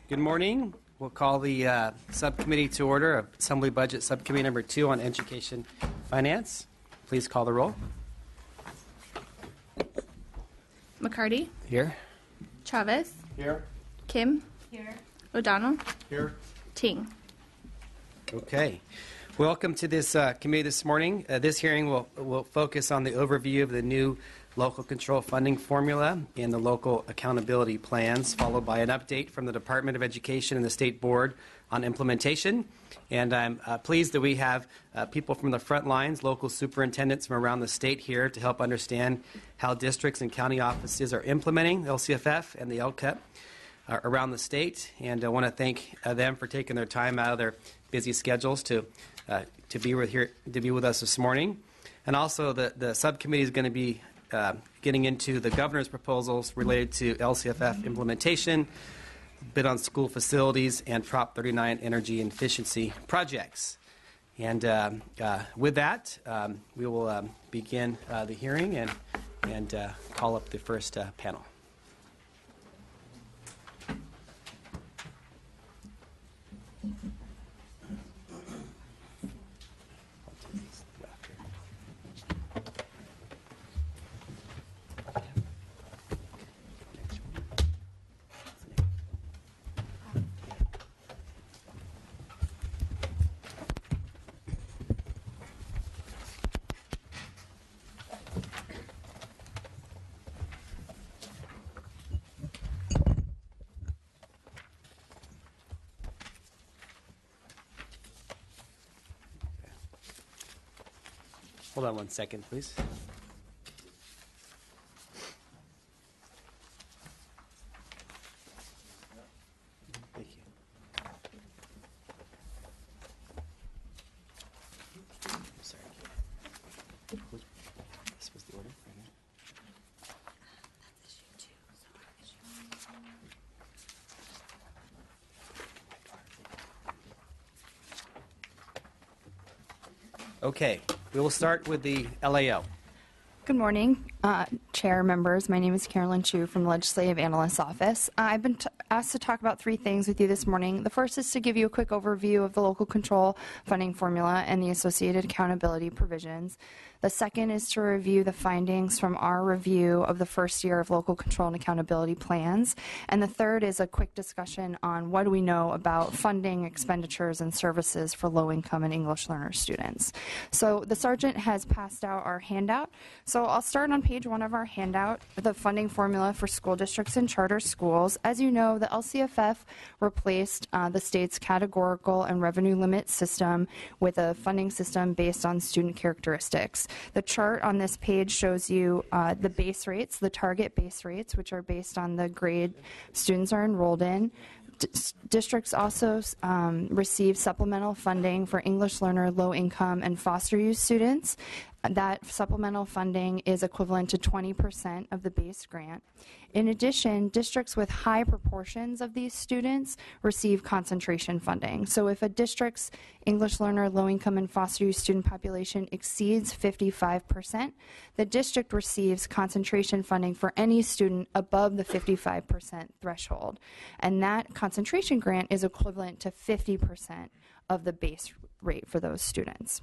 Good morning. We'll call the subcommittee to order of Assembly Budget Subcommittee number 2 on Education Finance. Please call the roll. McCarty. Here. Chavez. Here. Kim. Here. O'Donnell. Here. Ting. Okay. Welcome to this committee this morning. This hearing will focus on the overview of the new local control funding formula and the local accountability plans, followed by an update from the Department of Education and the State Board on implementation. And I'm pleased that we have people from the front lines, local superintendents from around the state here to help understand how districts and county offices are implementing LCFF and the LCEP around the state. And I want to thank them for taking their time out of their busy schedules to be with us this morning. And also the subcommittee is going to be getting into the governor's proposals related to LCFF implementation, bid on school facilities, and Prop 39 energy efficiency projects. And with that, we will begin the hearing and call up the first panel. Hold on 1 second, please. Thank you. I'm sorry. This was the order right here. That's issue 2. Okay. We will start with the LAO. Good morning, Chair, members. My name is Carolyn Chu from the Legislative Analyst's Office. I've been asked to talk about 3 things with you this morning. The first is to give you a quick overview of the local control funding formula and the associated accountability provisions. The second is to review the findings from our review of the first year of local control and accountability plans. And the third is a quick discussion on what do we know about funding, expenditures, and services for low-income and English learner students. So the sergeant has passed out our handout. So I'll start on page 1 of our handout, the funding formula for school districts and charter schools. As you know, the LCFF replaced the state's categorical and revenue limit system with a funding system based on student characteristics. The chart on this page shows you the base rates, the target base rates, which are based on the grade students are enrolled in. Districts also receive supplemental funding for English learner, low income, and foster youth students. That supplemental funding is equivalent to 20% of the base grant. In addition, districts with high proportions of these students receive concentration funding. So if a district's English learner, low income, and foster youth student population exceeds 55%, the district receives concentration funding for any student above the 55% threshold. And that concentration grant is equivalent to 50% of the base rate for those students.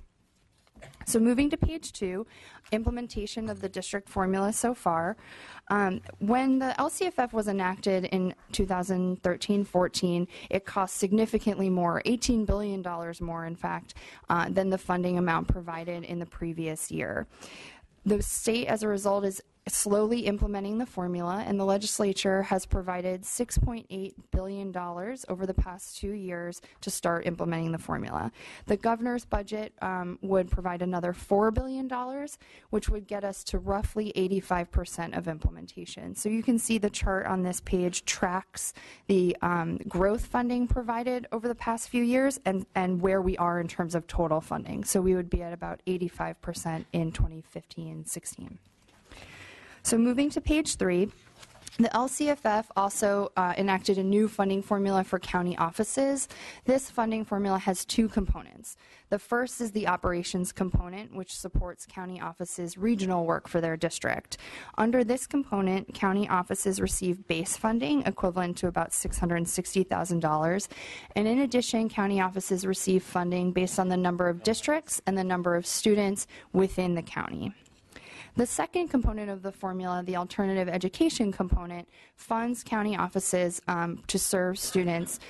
So moving to page 2, implementation of the district formula so far. When the LCFF was enacted in 2013-14, it cost significantly more, $18 billion more, in fact, than the funding amount provided in the previous year. The state, as a result, is slowly implementing the formula, and the legislature has provided $6.8 billion over the past 2 years to start implementing the formula. The governor's budget would provide another $4 billion, which would get us to roughly 85% of implementation. So you can see the chart on this page tracks the growth funding provided over the past few years and where we are in terms of total funding. So we would be at about 85% in 2015-16. So moving to page 3, The LCFF also enacted a new funding formula for county offices. This funding formula has two components. The first is the operations component, which supports county offices' regional work for their district. Under this component, county offices receive base funding equivalent to about $660,000. And in addition, county offices receive funding based on the number of districts and the number of students within the county. The second component of the formula, the alternative education component, funds county offices to serve students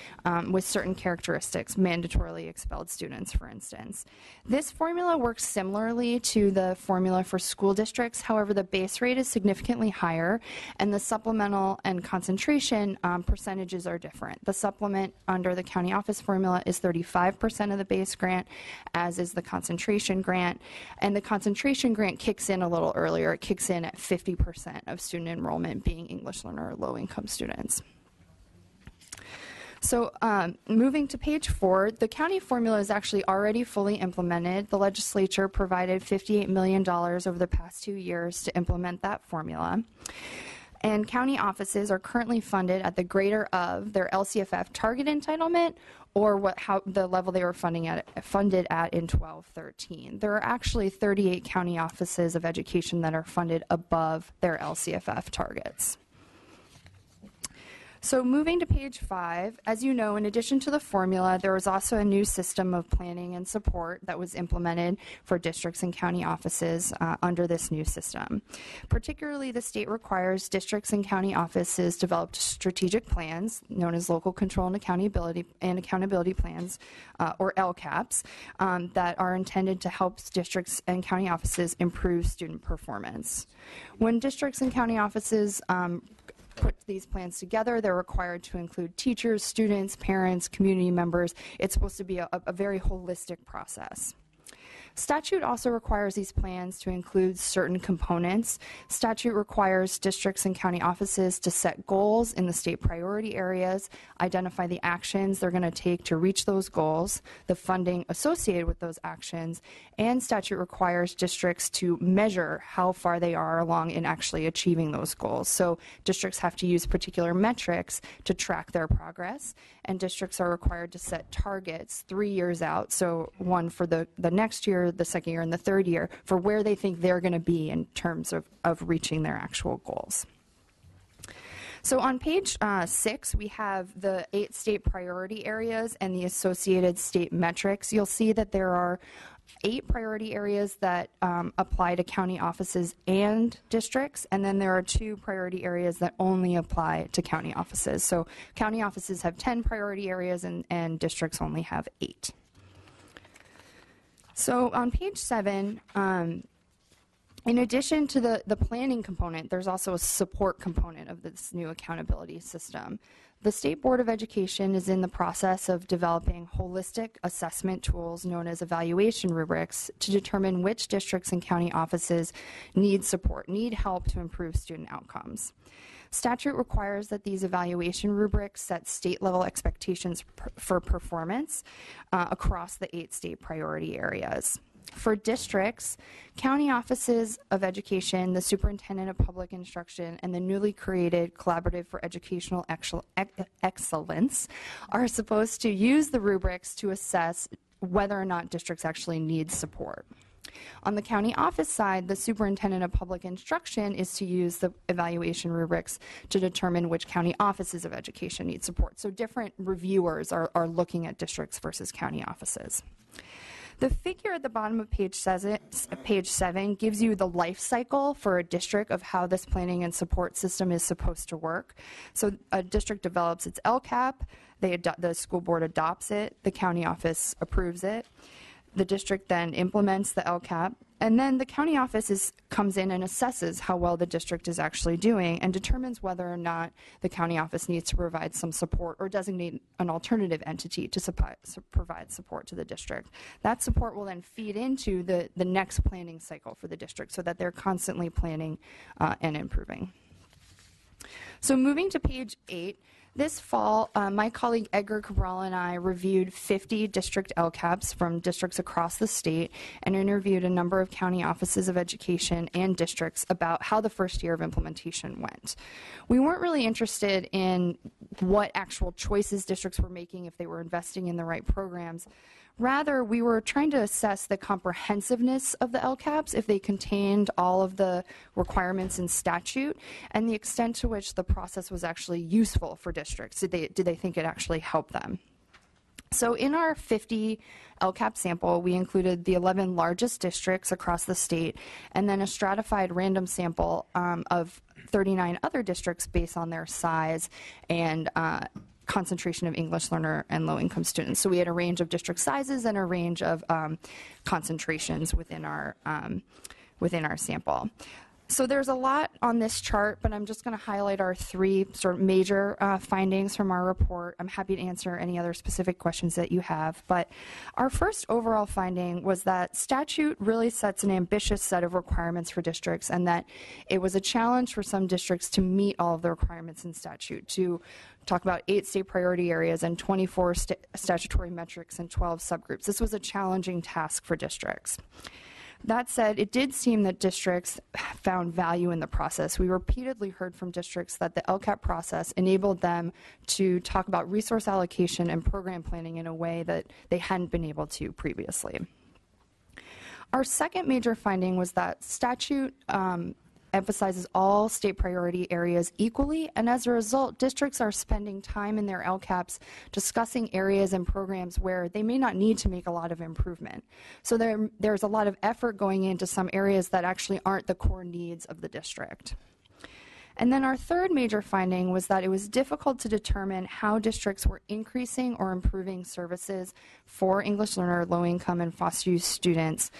with certain characteristics, mandatorily expelled students, for instance. This formula works similarly to the formula for school districts. However, the base rate is significantly higher, and the supplemental and concentration percentages are different. The supplement under the county office formula is 35% of the base grant, as is the concentration grant, and the concentration grant kicks in a little earlier. It kicks in at 50% of student enrollment being English learner or low-income students. So moving to page 4, the county formula is actually already fully implemented. The legislature provided $58 million over the past 2 years to implement that formula. And county offices are currently funded at the greater of their LCFF target entitlement or the level they were funded at in 12-13. There are actually 38 county offices of education that are funded above their LCFF targets. So moving to page 5, as you know, in addition to the formula, there was also a new system of planning and support that was implemented for districts and county offices under this new system. Particularly, the state requires districts and county offices develop strategic plans, known as local control and accountability plans, or LCAPs, that are intended to help districts and county offices improve student performance. When districts and county offices put these plans together, they're required to include teachers, students, parents, community members. It's supposed to be a very holistic process. Statute also requires these plans to include certain components. Statute requires districts and county offices to set goals in the state priority areas, identify the actions they're going to take to reach those goals, the funding associated with those actions, and statute requires districts to measure how far they are along in actually achieving those goals. So districts have to use particular metrics to track their progress, and districts are required to set targets 3 years out, so one for the next year, the second year, and the third year, for where they think they're going to be in terms of reaching their actual goals. So on page 6, we have the 8 state priority areas and the associated state metrics. You'll see that there are 8 priority areas that apply to county offices and districts, and then there are 2 priority areas that only apply to county offices. So county offices have 10 priority areas and districts only have 8. So on page 7, in addition to the planning component, there's also a support component of this new accountability system. The State Board of Education is in the process of developing holistic assessment tools known as evaluation rubrics to determine which districts and county offices need support, need help to improve student outcomes. Statute requires that these evaluation rubrics set state-level expectations for performance across the 8 state priority areas. For districts, county offices of education, the superintendent of public instruction, and the newly created Collaborative for Educational Excellence are supposed to use the rubrics to assess whether or not districts actually need support. On the county office side, the superintendent of public instruction is to use the evaluation rubrics to determine which county offices of education need support. So different reviewers are looking at districts versus county offices. The figure at the bottom of page 7 gives you the life cycle for a district of how this planning and support system is supposed to work. So a district develops its LCAP, the school board adopts it, the county office approves it. The district then implements the LCAP, and then the county office comes in and assesses how well the district is actually doing and determines whether or not the county office needs to provide some support or designate an alternative entity to provide support to the district. That support will then feed into the next planning cycle for the district so that they're constantly planning and improving. So moving to page 8, This fall, my colleague Edgar Cabral and I reviewed 50 district LCAPs from districts across the state and interviewed a number of county offices of education and districts about how the first year of implementation went. We weren't really interested in what actual choices districts were making, if they were investing in the right programs. Rather, we were trying to assess the comprehensiveness of the LCAPs, if they contained all of the requirements in statute, and the extent to which the process was actually useful for districts. Did they think it actually helped them? So in our 50 LCAP sample, we included the 11 largest districts across the state, and then a stratified random sample of 39 other districts based on their size and concentration of English learner and low-income students. So we had a range of district sizes and a range of concentrations within our sample. So there's a lot on this chart, but I'm just going to highlight our three sort of major findings from our report. I'm happy to answer any other specific questions that you have. But our first overall finding was that statute really sets an ambitious set of requirements for districts, and that it was a challenge for some districts to meet all of the requirements in statute, to talk about 8 state priority areas and 24 statutory metrics and 12 subgroups. This was a challenging task for districts. That said, it did seem that districts found value in the process. We repeatedly heard from districts that the LCAP process enabled them to talk about resource allocation and program planning in a way that they hadn't been able to previously. Our second major finding was that statute emphasizes all state priority areas equally, and as a result, districts are spending time in their LCAPs discussing areas and programs where they may not need to make a lot of improvement. So there's a lot of effort going into some areas that actually aren't the core needs of the district. And then our third major finding was that it was difficult to determine how districts were increasing or improving services for English learner, low-income, and foster youth students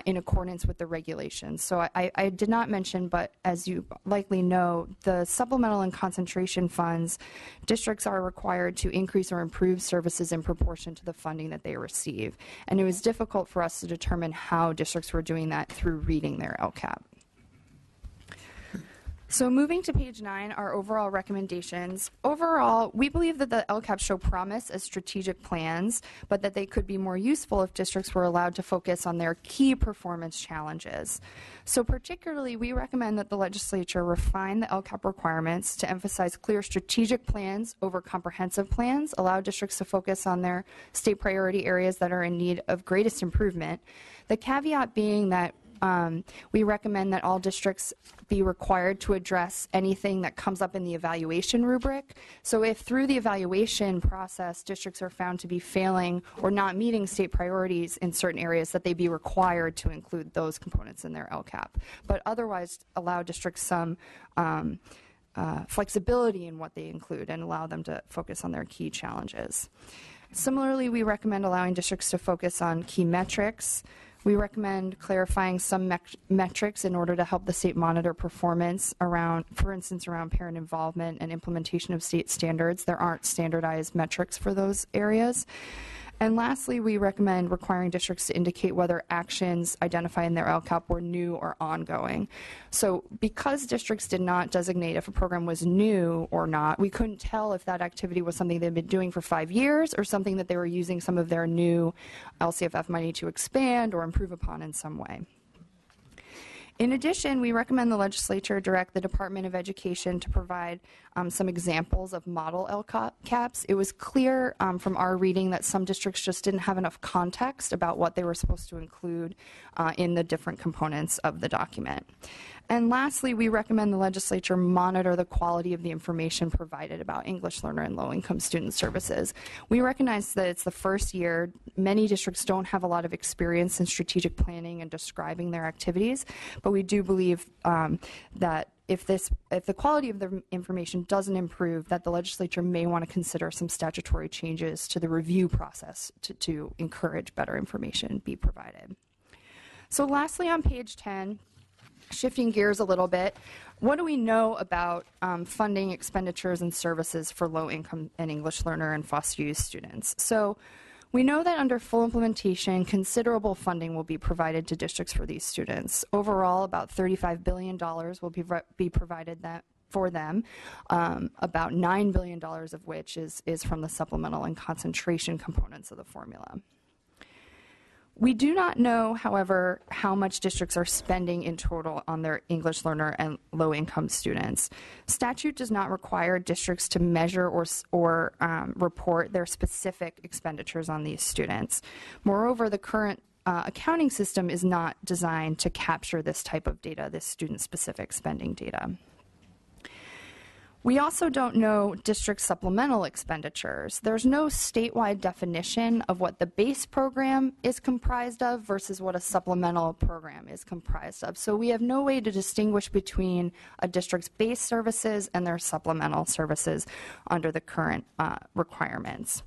in accordance with the regulations. So I did not mention, but as you likely know, the supplemental and concentration funds, districts are required to increase or improve services in proportion to the funding that they receive. And it was difficult for us to determine how districts were doing that through reading their LCAP. So moving to page 9, our overall recommendations. Overall, we believe that the LCAPs show promise as strategic plans, but that they could be more useful if districts were allowed to focus on their key performance challenges. So particularly, we recommend that the legislature refine the LCAP requirements to emphasize clear strategic plans over comprehensive plans, allow districts to focus on their state priority areas that are in need of greatest improvement. The caveat being that we recommend that all districts be required to address anything that comes up in the evaluation rubric. So if through the evaluation process districts are found to be failing or not meeting state priorities in certain areas, that they be required to include those components in their LCAP. But otherwise allow districts some flexibility in what they include and allow them to focus on their key challenges. Similarly, we recommend allowing districts to focus on key metrics. We recommend clarifying some metrics in order to help the state monitor performance around, for instance, around parent involvement and implementation of state standards. There aren't standardized metrics for those areas. And lastly, we recommend requiring districts to indicate whether actions identified in their LCAP were new or ongoing. So because districts did not designate if a program was new or not, we couldn't tell if that activity was something they'd been doing for 5 years or something that they were using some of their new LCFF money to expand or improve upon in some way. In addition, we recommend the legislature direct the Department of Education to provide some examples of model LCAPs. It was clear from our reading that some districts just didn't have enough context about what they were supposed to include in the different components of the document. And lastly, we recommend the legislature monitor the quality of the information provided about English learner and low-income student services. We recognize that it's the first year. Many districts don't have a lot of experience in strategic planning and describing their activities, but we do believe that if the quality of the information doesn't improve, that the legislature may want to consider some statutory changes to the review process to encourage better information be provided. So lastly, on page 10, shifting gears a little bit, what do we know about funding expenditures and services for low-income and English learner and foster youth students? So we know that under full implementation, considerable funding will be provided to districts for these students. Overall, about $35 billion will be provided for them, about $9 billion of which is from the supplemental and concentration components of the formula. We do not know, however, how much districts are spending in total on their English learner and low-income students. Statute does not require districts to measure or report their specific expenditures on these students. Moreover, the current accounting system is not designed to capture this type of data, this student-specific spending data. We also don't know district supplemental expenditures. There's no statewide definition of what the base program is comprised of versus what a supplemental program is comprised of. So we have no way to distinguish between a district's base services and their supplemental services under the current requirements.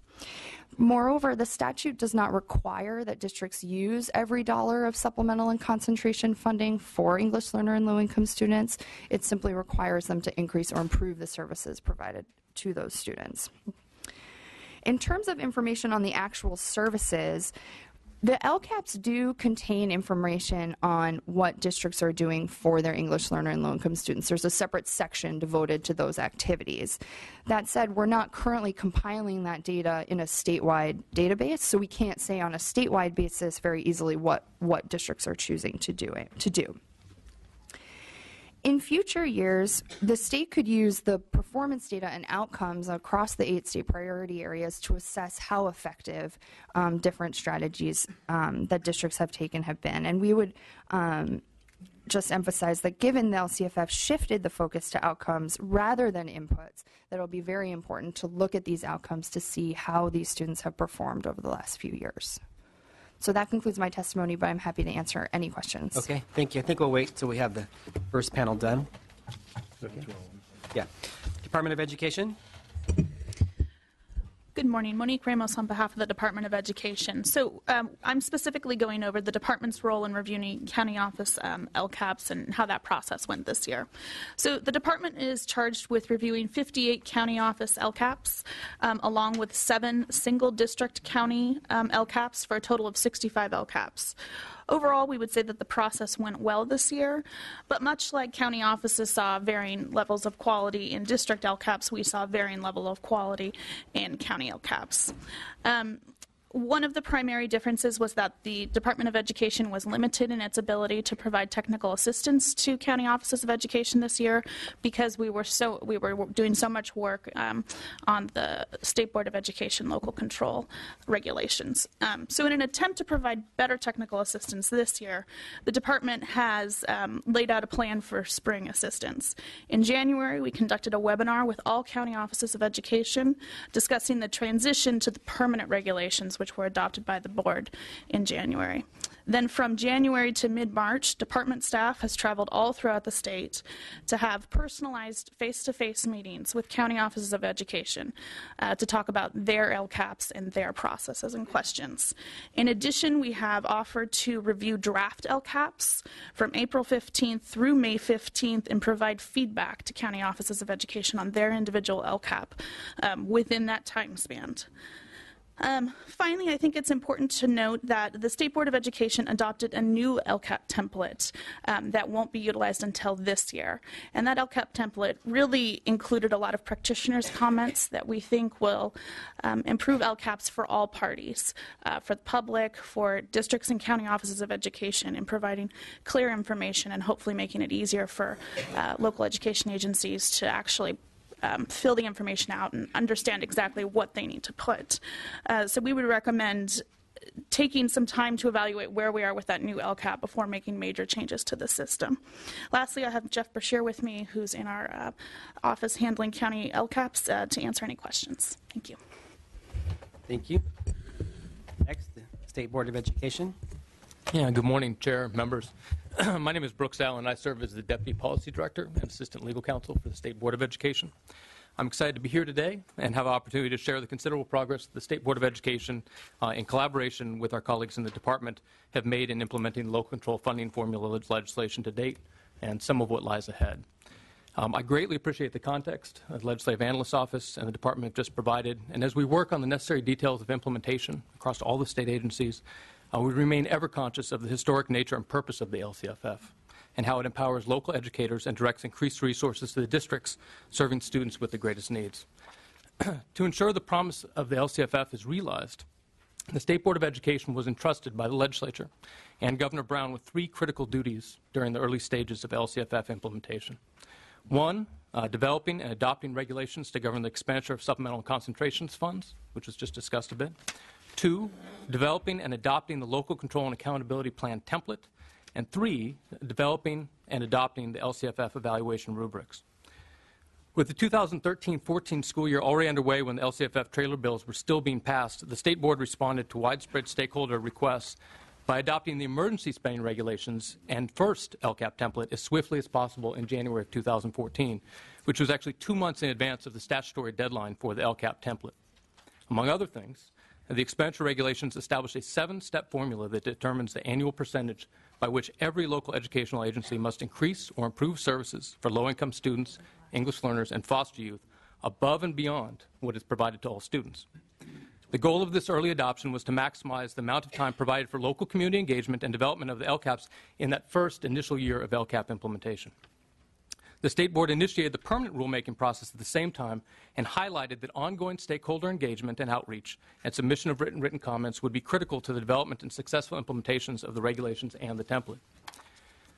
Moreover, the statute does not require that districts use every dollar of supplemental and concentration funding for English learner and low-income students. It simply requires them to increase or improve the services provided to those students. In terms of information on the actual services, the LCAPs do contain information on what districts are doing for their English learner and low-income students. There's a separate section devoted to those activities. That said, we're not currently compiling that data in a statewide database, so we can't say on a statewide basis very easily what districts are choosing to do. In future years, the state could use the performance data and outcomes across the 8 state priority areas to assess how effective different strategies that districts have taken have been. And we would just emphasize that given the LCFF shifted the focus to outcomes rather than inputs, that it'll be very important to look at these outcomes to see how these students have performed over the last few years. So that concludes my testimony, but I'm happy to answer any questions. Okay, thank you. I think we'll wait till we have the first panel done. Okay. Yeah. Department of Education. Good morning. Monique Ramos on behalf of the Department of Education. So I'm specifically going over the department's role in reviewing county office LCAPs and how that process went this year. So the department is charged with reviewing 58 county office LCAPs along with 7 single district county LCAPs for a total of 65 LCAPs. Overall, we would say that the process went well this year, but much like county offices saw varying levels of quality in district LCAPs, we saw varying level of quality in county LCAPs. One of the primary differences was that the Department of Education was limited in its ability to provide technical assistance to county offices of education this year because we were doing so much work on the State Board of Education local control regulations. So in an attempt to provide better technical assistance this year, the department has laid out a plan for spring assistance. In January, we conducted a webinar with all county offices of education discussing the transition to the permanent regulations which were adopted by the board in January. Then from January to mid-March, department staff has traveled all throughout the state to have personalized face-to-face meetings with county offices of education to talk about their LCAPs and their processes and questions. In addition, we have offered to review draft LCAPs from April 15th through May 15th and provide feedback to county offices of education on their individual LCAP within that time span. Finally, I think it's important to note that the State Board of Education adopted a new LCAP template that won't be utilized until this year. And that LCAP template really included a lot of practitioners' comments that we think will improve LCAPs for all parties, for the public, for districts and county offices of education, in providing clear information and hopefully making it easier for local education agencies to actually fill the information out and understand exactly what they need to put. So we would recommend taking some time to evaluate where we are with that new LCAP before making major changes to the system. Lastly, I have Jeff Brashear with me, who's in our office handling county LCAPs, to answer any questions. Thank you. Thank you. Next, the State Board of Education. Yeah, good morning, Chair, members. My name is Brooks Allen. I serve as the Deputy Policy Director and Assistant Legal Counsel for the State Board of Education. I'm excited to be here today and have an opportunity to share the considerable progress the State Board of Education, in collaboration with our colleagues in the department, have made in implementing local control funding formula legislation to date and some of what lies ahead. I greatly appreciate the context the Legislative Analyst's Office and the Department have just provided, and as we work on the necessary details of implementation across all the state agencies, we remain ever conscious of the historic nature and purpose of the LCFF and how it empowers local educators and directs increased resources to the districts serving students with the greatest needs. To ensure the promise of the LCFF is realized, the State Board of Education was entrusted by the legislature and Governor Brown with three critical duties during the early stages of LCFF implementation. One, developing and adopting regulations to govern the expenditure of supplemental and concentrations funds, which was just discussed a bit. Two, developing and adopting the local control and accountability plan template. And three, developing and adopting the LCFF evaluation rubrics. With the 2013-14 school year already underway when the LCFF trailer bills were still being passed, the State Board responded to widespread stakeholder requests by adopting the emergency spending regulations and first LCAP template as swiftly as possible in January of 2014, which was actually 2 months in advance of the statutory deadline for the LCAP template. Among other things, the expenditure regulations establish a 7-step formula that determines the annual percentage by which every local educational agency must increase or improve services for low-income students, English learners, and foster youth above and beyond what is provided to all students. The goal of this early adoption was to maximize the amount of time provided for local community engagement and development of the LCAPs in that first initial year of LCAP implementation. The State Board initiated the permanent rulemaking process at the same time and highlighted that ongoing stakeholder engagement and outreach and submission of written comments would be critical to the development and successful implementations of the regulations and the template.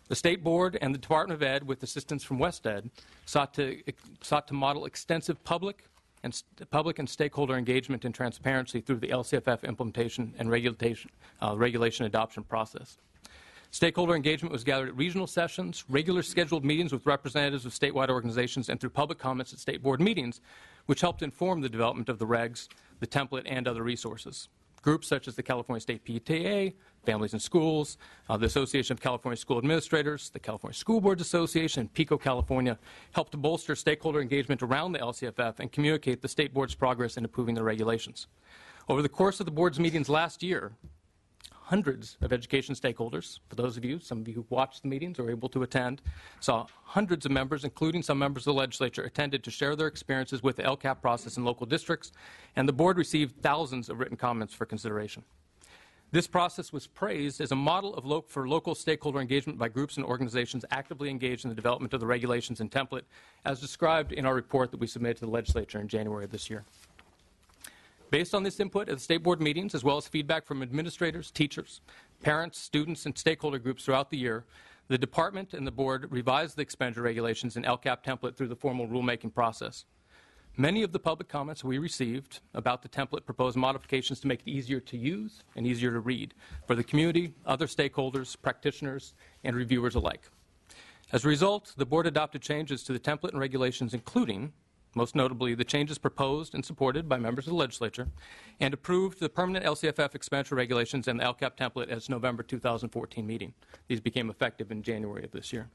The State Board and the Department of Ed, with assistance from West Ed, sought to model extensive public and stakeholder engagement and transparency through the LCFF implementation and regulation adoption process. Stakeholder engagement was gathered at regional sessions, regular scheduled meetings with representatives of statewide organizations, and through public comments at State Board meetings, which helped inform the development of the regs, the template, and other resources. Groups such as the California State PTA, Families in Schools, the Association of California School Administrators, the California School Boards Association, and PICO California helped to bolster stakeholder engagement around the LCFF and communicate the State Board's progress in approving the regulations. Over the course of the Board's meetings last year, hundreds of education stakeholders, for those of you, some of you who watched the meetings or were able to attend, saw hundreds of members, including some members of the legislature, attended to share their experiences with the LCAP process in local districts, and the board received thousands of written comments for consideration. This process was praised as a model for local stakeholder engagement by groups and organizations actively engaged in the development of the regulations and template, as described in our report that we submitted to the legislature in January of this year. Based on this input at the State Board meetings, as well as feedback from administrators, teachers, parents, students, and stakeholder groups throughout the year, the Department and the Board revised the expenditure regulations and LCAP template through the formal rulemaking process. Many of the public comments we received about the template proposed modifications to make it easier to use and easier to read for the community, other stakeholders, practitioners, and reviewers alike. As a result, the Board adopted changes to the template and regulations, including, most notably, the changes proposed and supported by members of the legislature, and approved the permanent LCFF expenditure regulations and the LCAP template at its November 2014 meeting. These became effective in January of this year.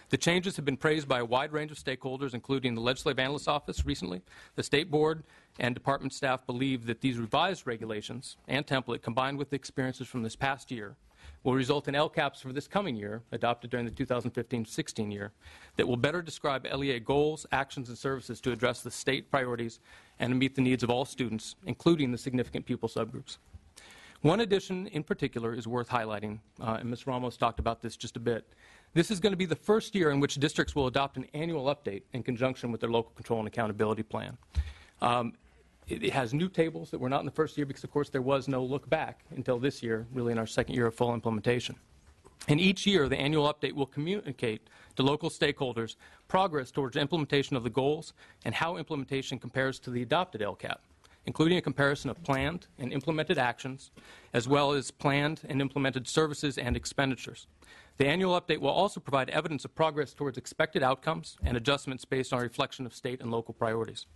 The changes have been praised by a wide range of stakeholders, including the Legislative Analyst's Office recently. The State Board and Department staff believe that these revised regulations and template, combined with the experiences from this past year, will result in LCAPs for this coming year, adopted during the 2015-16 year, that will better describe LEA goals, actions, and services to address the state priorities and to meet the needs of all students, including the significant pupil subgroups. One addition in particular is worth highlighting, and Ms. Ramos talked about this just a bit. This is going to be the first year in which districts will adopt an annual update in conjunction with their local control and accountability plan. It has new tables that were not in the first year because, of course, there was no look back until this year, really in our second year of full implementation. And each year, the annual update will communicate to local stakeholders progress towards implementation of the goals and how implementation compares to the adopted LCAP, including a comparison of planned and implemented actions, as well as planned and implemented services and expenditures. The annual update will also provide evidence of progress towards expected outcomes and adjustments based on a reflection of state and local priorities.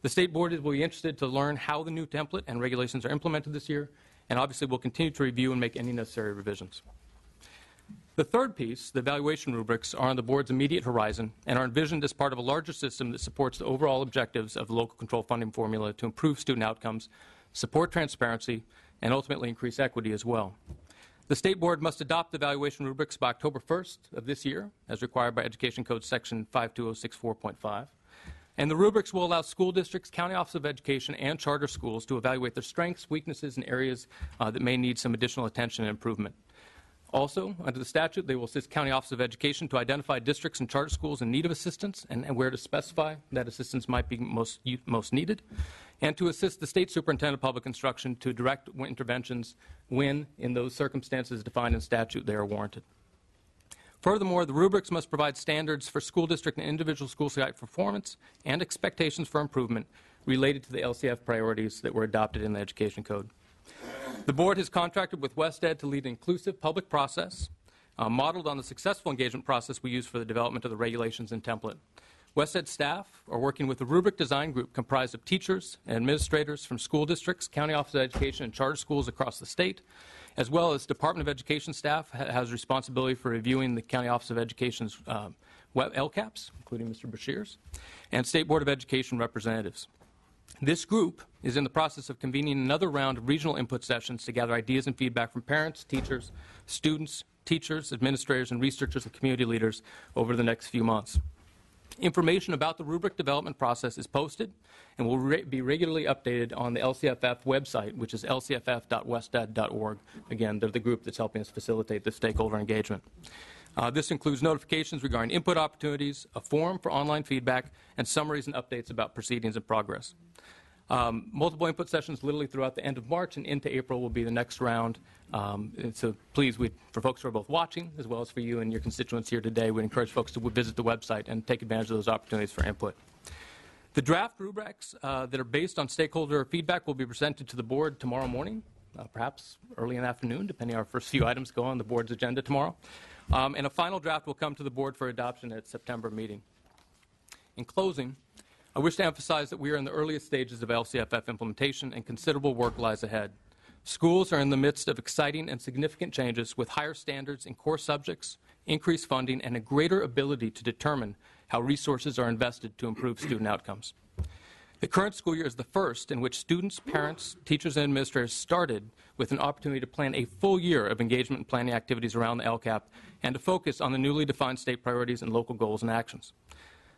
The State Board will be interested to learn how the new template and regulations are implemented this year, and obviously will continue to review and make any necessary revisions. The third piece, the evaluation rubrics, are on the Board's immediate horizon and are envisioned as part of a larger system that supports the overall objectives of the local control funding formula to improve student outcomes, support transparency, and ultimately increase equity as well. The State Board must adopt the evaluation rubrics by October 1st of this year, as required by Education Code Section 52064.5. And the rubrics will allow school districts, county office of education, and charter schools to evaluate their strengths, weaknesses, and areas that may need some additional attention and improvement. Also, under the statute, they will assist County Office of Education to identify districts and charter schools in need of assistance and where to specify that assistance might be most needed, and to assist the State Superintendent of Public Instruction to direct interventions when, in those circumstances defined in statute, they are warranted. Furthermore, the rubrics must provide standards for school district and individual school site performance and expectations for improvement related to the LCF priorities that were adopted in the Education Code. The board has contracted with WestEd to lead an inclusive public process modeled on the successful engagement process we use for the development of the regulations and template. WestEd staff are working with a rubric design group comprised of teachers and administrators from school districts, County Office of Education, and charter schools across the state, as well as Department of Education staff has responsibility for reviewing the County Office of Education's LCAPs, including Mr. Bashir's, and State Board of Education representatives. This group is in the process of convening another round of regional input sessions to gather ideas and feedback from parents, teachers, students, teachers, administrators, and researchers and community leaders over the next few months. Information about the rubric development process is posted and will be regularly updated on the LCFF website, which is lcff.wested.org. Again, they're the group that's helping us facilitate the stakeholder engagement. This includes notifications regarding input opportunities, a forum for online feedback, and summaries and updates about proceedings and progress. Multiple input sessions literally throughout the end of March and into April will be the next round. So please, for folks who are both watching, as well as for you and your constituents here today, we encourage folks to visit the website and take advantage of those opportunities for input. The draft rubrics that are based on stakeholder feedback will be presented to the board tomorrow morning, perhaps early in the afternoon, depending on our first few items go on the board's agenda tomorrow. And a final draft will come to the board for adoption at September meeting. In closing, I wish to emphasize that we are in the earliest stages of LCFF implementation and considerable work lies ahead. Schools are in the midst of exciting and significant changes with higher standards in core subjects, increased funding, and a greater ability to determine how resources are invested to improve student outcomes. The current school year is the first in which students, parents, teachers, and administrators started with an opportunity to plan a full year of engagement and planning activities around the LCAP and to focus on the newly defined state priorities and local goals and actions.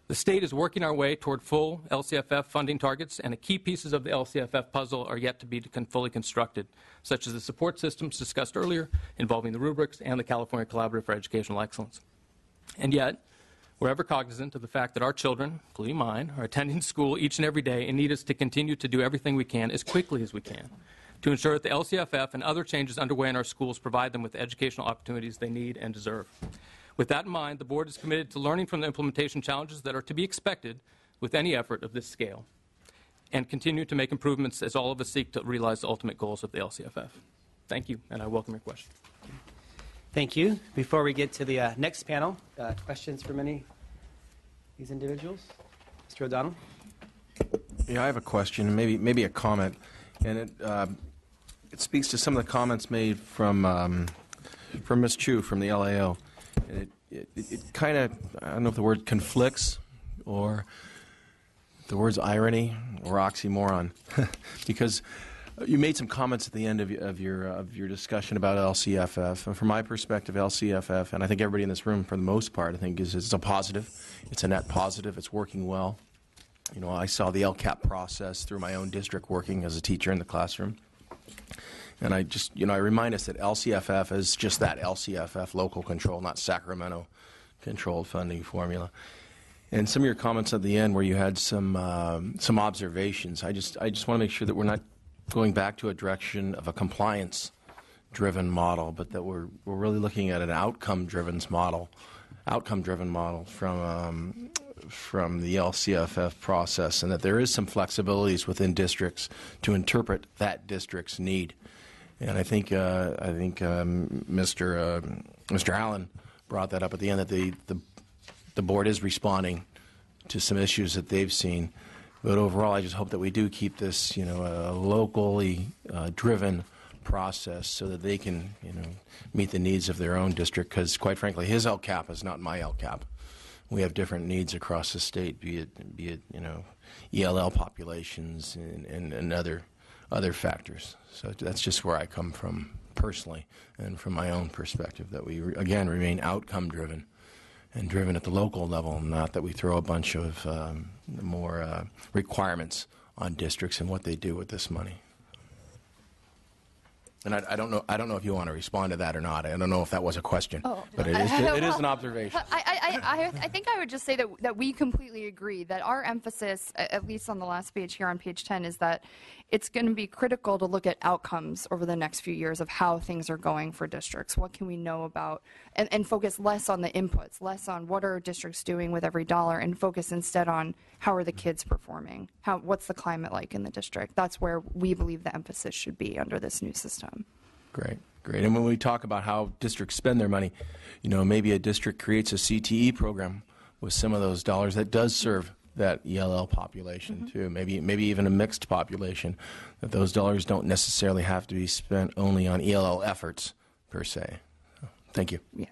The state is working our way toward full LCFF funding targets, and the key pieces of the LCFF puzzle are yet to be fully constructed, such as the support systems discussed earlier involving the rubrics and the California Collaborative for Educational Excellence. And yet, we're ever cognizant of the fact that our children, including mine, are attending school each and every day and need us to continue to do everything we can as quickly as we can to ensure that the LCFF and other changes underway in our schools provide them with the educational opportunities they need and deserve. With that in mind, the board is committed to learning from the implementation challenges that are to be expected with any effort of this scale and continue to make improvements as all of us seek to realize the ultimate goals of the LCFF. Thank you, and I welcome your questions. Thank you. Before we get to the next panel, questions from any of these individuals? Mr. O'Donnell? Yeah, I have a question, maybe a comment, and it speaks to some of the comments made from Ms. Chu from the LAO. And it kind of, I don't know if the word conflicts or the word's irony or oxymoron, because you made some comments at the end of your discussion about LCFF. And from my perspective, LCFF, and I think everybody in this room, for the most part, I think is a positive. It's a net positive. It's working well. You know, I saw the LCAP process through my own district working as a teacher in the classroom. And I just, I remind us that LCFF is just that, LCFF, local control, not Sacramento controlled funding formula. And some of your comments at the end where you had some observations, I just want to make sure that we're not going back to a direction of a compliance-driven model, but that we're really looking at an outcome-driven model from the LCFF process, and that there is some flexibilities within districts to interpret that district's need. And I think Mr. Allen brought that up at the end, that the board is responding to some issues that they've seen. But overall, I just hope that we do keep this, a locally driven process so that they can, meet the needs of their own district. Because quite frankly, his LCAP is not my LCAP. We have different needs across the state, be it ELL populations and other factors. So that's just where I come from personally, and from my own perspective, that we again remain outcome driven and driven at the local level, not that we throw a bunch of more requirements on districts and what they do with this money. And I don't know if you want to respond to that or not. I don't know if that was a question, but it is an observation. I think I would just say that we completely agree that our emphasis, at least on the last page here on page 10, is that it's going to be critical to look at outcomes over the next few years of how things are going for districts. What can we know about, and focus less on the inputs, less on what are districts doing with every dollar, and focus instead on how are the kids performing, what's the climate like in the district. That's where we believe the emphasis should be under this new system. Great. And when we talk about how districts spend their money, maybe a district creates a CTE program with some of those dollars that does serve that ELL population too. Maybe even a mixed population. That those dollars don't necessarily have to be spent only on ELL efforts per se. So, thank you. Yes.